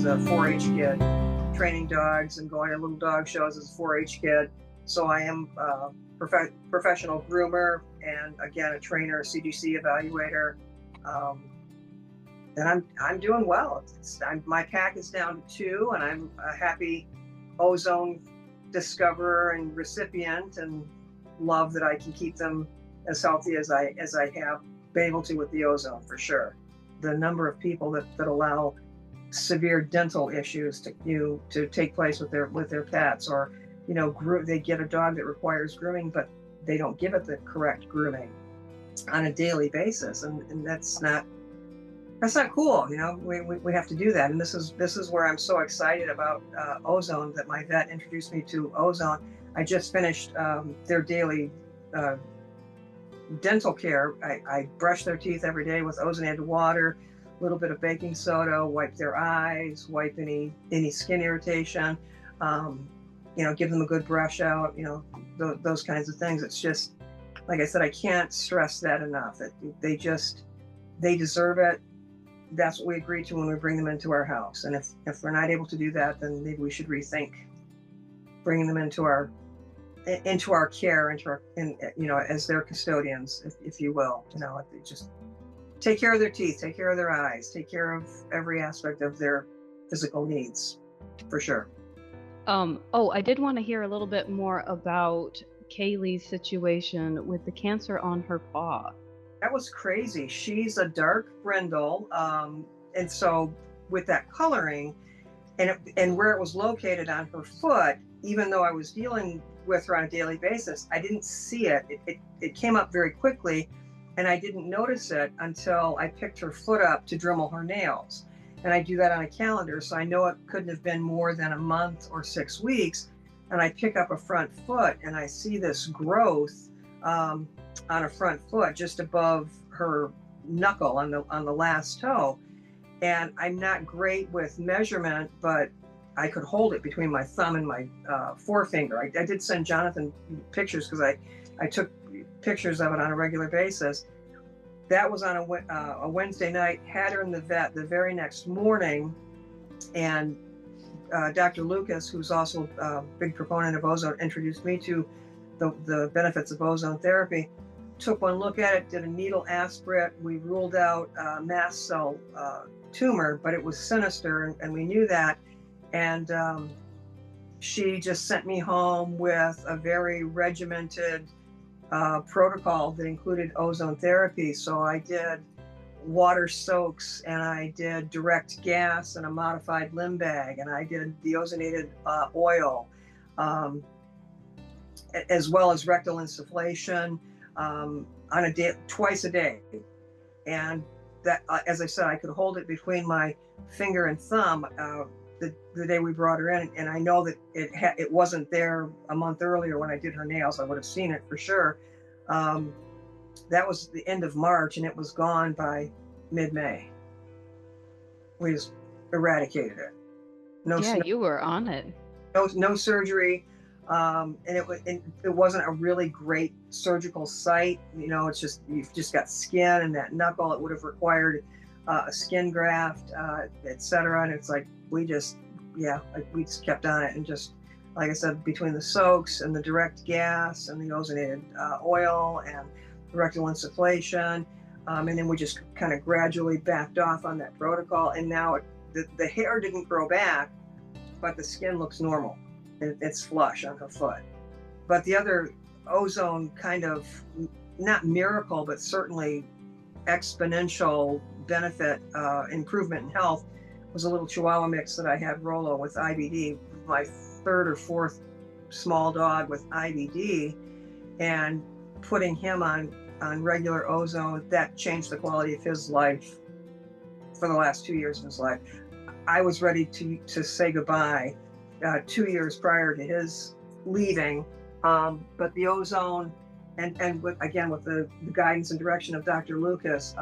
as a 4-H kid, training dogs and going to little dog shows as a 4-H kid. So I am a professional groomer and, again, a trainer, a CGC evaluator. And I'm doing well. My pack is down to 2, and I'm a happy Ozone discoverer and recipient, and love that I can keep them as healthy as I have been able to with the Ozone, for sure. The number of people that allow severe dental issues to take place with their pets, or they get a dog that requires grooming, but they don't give it the correct grooming on a daily basis, and that's not cool. We have to do that, and this is where I'm so excited about Ozone, that my vet introduced me to Ozone. I just finished their daily dental care. I brush their teeth every day with ozonated water, a little bit of baking soda, wipe their eyes, wipe any skin irritation, give them a good brush out, those kinds of things. It's just, like I said, I can't stress that enough. They deserve it. That's what we agree to when we bring them into our house. And if we're not able to do that, then maybe we should rethink bringing them into our care, as their custodians, if you will. Just take care of their teeth, take care of their eyes, take care of every aspect of their physical needs, for sure. I did want to hear a little bit more about Kaylee's situation with the cancer on her paw. That was crazy. She's a dark brindle, and so with that coloring and where it was located on her foot, even though I was dealing with her on a daily basis, I didn't see it. It came up very quickly, and I didn't notice it until I picked her foot up to Dremel her nails. And I do that on a calendar, so I know it couldn't have been more than a month or 6 weeks. And I pick up a front foot, and I see this growth on a front foot just above her knuckle on the last toe. And I'm not great with measurement, but I could hold it between my thumb and my forefinger. I did send Jonathan pictures, because I took pictures of it on a regular basis. That was on a Wednesday night. Had her in the vet the very next morning, and Dr. Lucas, who's also a big proponent of Ozone, introduced me to the benefits of ozone therapy. Took one look at it, did a needle aspirate. We ruled out mast cell tumor, but it was sinister, and we knew that. And she just sent me home with a very regimented protocol that included ozone therapy. So I did water soaks, and I did direct gas and a modified limb bag, and I did the ozonated oil, as well as rectal insufflation on a day, twice a day. And that, as I said, I could hold it between my finger and thumb the day we brought her in, and I know that it wasn't there a month earlier when I did her nails. I would have seen it for sure. That was the end of March, and it was gone by mid-May. We just eradicated it. You were on it. No surgery, and it wasn't a really great surgical site. It's just, you've just got skin and that knuckle. It would have required a skin graft, etc. And it's like we just kept on it, and just, like I said, between the soaks and the direct gas and the ozonated oil and rectal insufflation, and then we just kind of gradually backed off on that protocol. And now the hair didn't grow back, but the skin looks normal. It's flush on her foot. But the other ozone kind of, not miracle, but certainly exponential benefit, improvement in health, was a little Chihuahua mix that I had, Rolo, with IBD, my 3rd or 4th small dog with IBD, and putting him on regular ozone. That changed the quality of his life for the last 2 years of his life. I was ready to say goodbye 2 years prior to his leaving, but the ozone and with the guidance and direction of Dr. Lucas,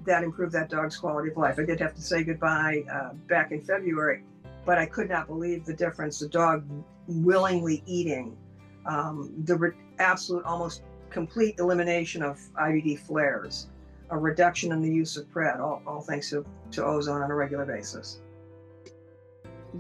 that improved that dog's quality of life. I did have to say goodbye back in February, but I could not believe the difference. The dog willingly eating, the absolute, almost complete elimination of IBD flares, a reduction in the use of pred, all thanks to ozone on a regular basis.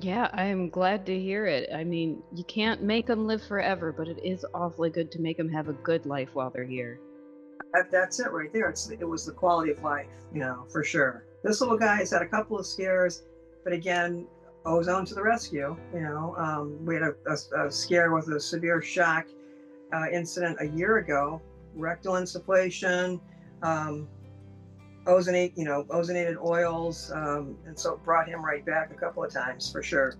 Yeah, I am glad to hear it. I mean, you can't make them live forever, but it is awfully good to make them have a good life while they're here. That's it right there. It was the quality of life, for sure. This little guy has had a couple of scares, but again, Ozone to the rescue. We had a scare with a severe shock incident a year ago, rectal insufflation, um, ozonated oils, and so it brought him right back a couple of times for sure.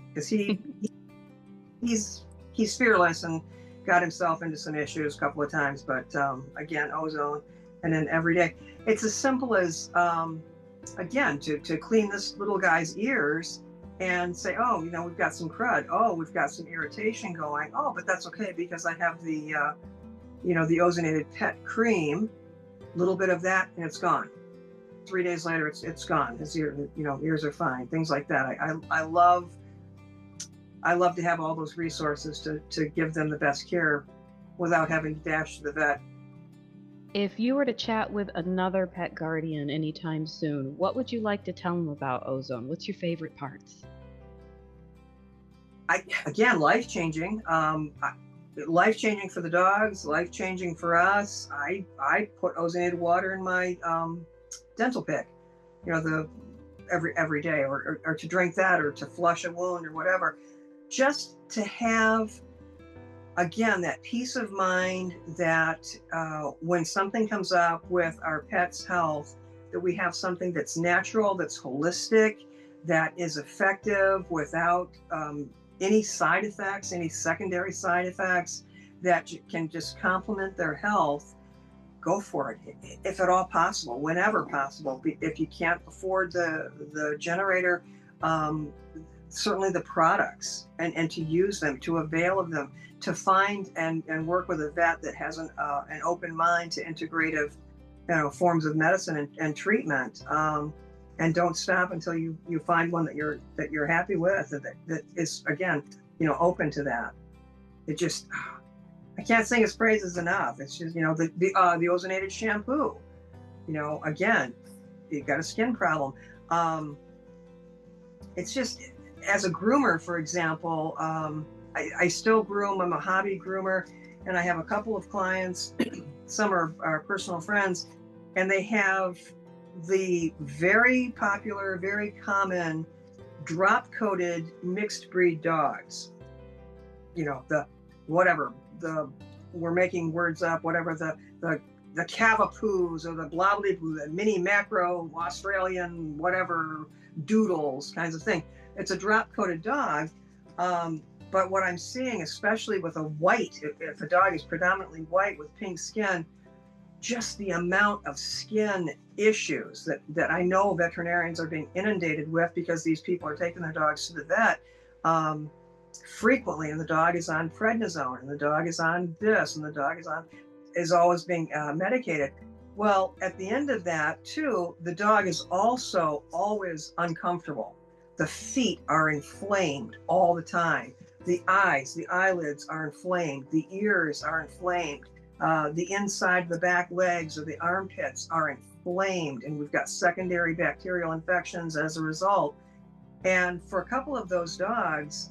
Because he's he's fearless and got himself into some issues a couple of times, but again, ozone, and then every day, it's as simple as again to clean this little guy's ears and say, oh, we've got some crud, oh, we've got some irritation going, oh, but that's okay because I have the ozonated pet cream, a little bit of that, and it's gone. 3 days later, it's gone. His ears are fine. Things like that. I love to have all those resources to give them the best care without having to dash to the vet. If you were to chat with another pet guardian anytime soon, what would you like to tell them about ozone? What's your favorite parts? Again, life changing. Life changing for the dogs. Life changing for us. I put ozonated water in my dental pick. The every day, or to drink that, or to flush a wound, or whatever. Just to have, again, that peace of mind that when something comes up with our pet's health, that we have something that's natural, that's holistic, that is effective without any side effects, any secondary side effects, that can just complement their health. Go for it, if at all possible, whenever possible. If you can't afford the generator, certainly the products, and to use them, to avail of them, to find and work with a vet that has an open mind to integrative forms of medicine and treatment, and don't stop until you find one that you're happy with, that is, again, open to that. It just, I can't sing its praises enough. It's just, the ozonated shampoo, again, you got a skin problem, it's just, as a groomer, for example, I still groom. I'm a hobby groomer, and I have a couple of clients, some are personal friends, and they have the very popular, very common drop-coated mixed breed dogs. The whatever, we're making words up, whatever, the Cavapoos, or the Blowly, the mini macro Australian, whatever, doodles kinds of thing. It's a drop-coated dog, but what I'm seeing, especially with a white, if a dog is predominantly white with pink skin, just the amount of skin issues that I know veterinarians are being inundated with, because these people are taking their dogs to the vet frequently, and the dog is on prednisone, and the dog is on this, and the dog is always being medicated. Well, at the end of that too, the dog is also always uncomfortable. The feet are inflamed all the time. The eyes, the eyelids are inflamed. The ears are inflamed. The inside of the back legs or the armpits are inflamed, and we've got secondary bacterial infections as a result. And for a couple of those dogs,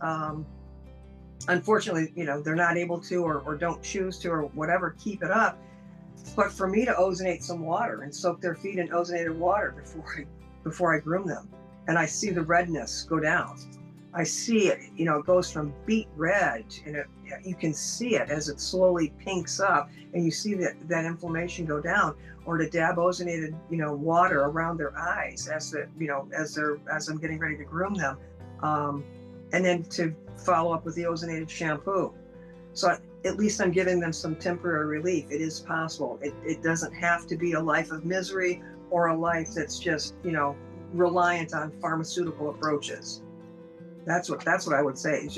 unfortunately, they're not able to, or don't choose to, or whatever, keep it up. But for me to ozonate some water and soak their feet in ozonated water before I groom them, and I see the redness go down. I see it, it goes from beet red, and you can see it as it slowly pinks up, and you see that inflammation go down. Or to dab ozonated, water around their eyes as I'm getting ready to groom them, and then to follow up with the ozonated shampoo. So at least I'm giving them some temporary relief. It is possible. It doesn't have to be a life of misery, or a life that's just, reliant on pharmaceutical approaches. That's what I would say.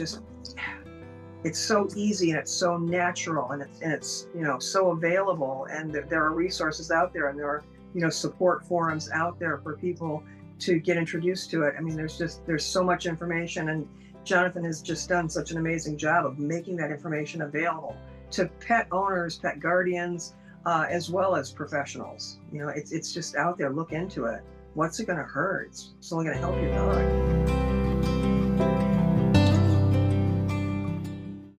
It's so easy, and it's so natural, and it's so available, and there are resources out there, and there are support forums out there for people to get introduced to it. I mean, there's so much information, and Jonathan has just done such an amazing job of making that information available to pet owners, pet guardians, as well as professionals. It's just out there. Look into it. what's it going to hurt? It's only going to help your dog.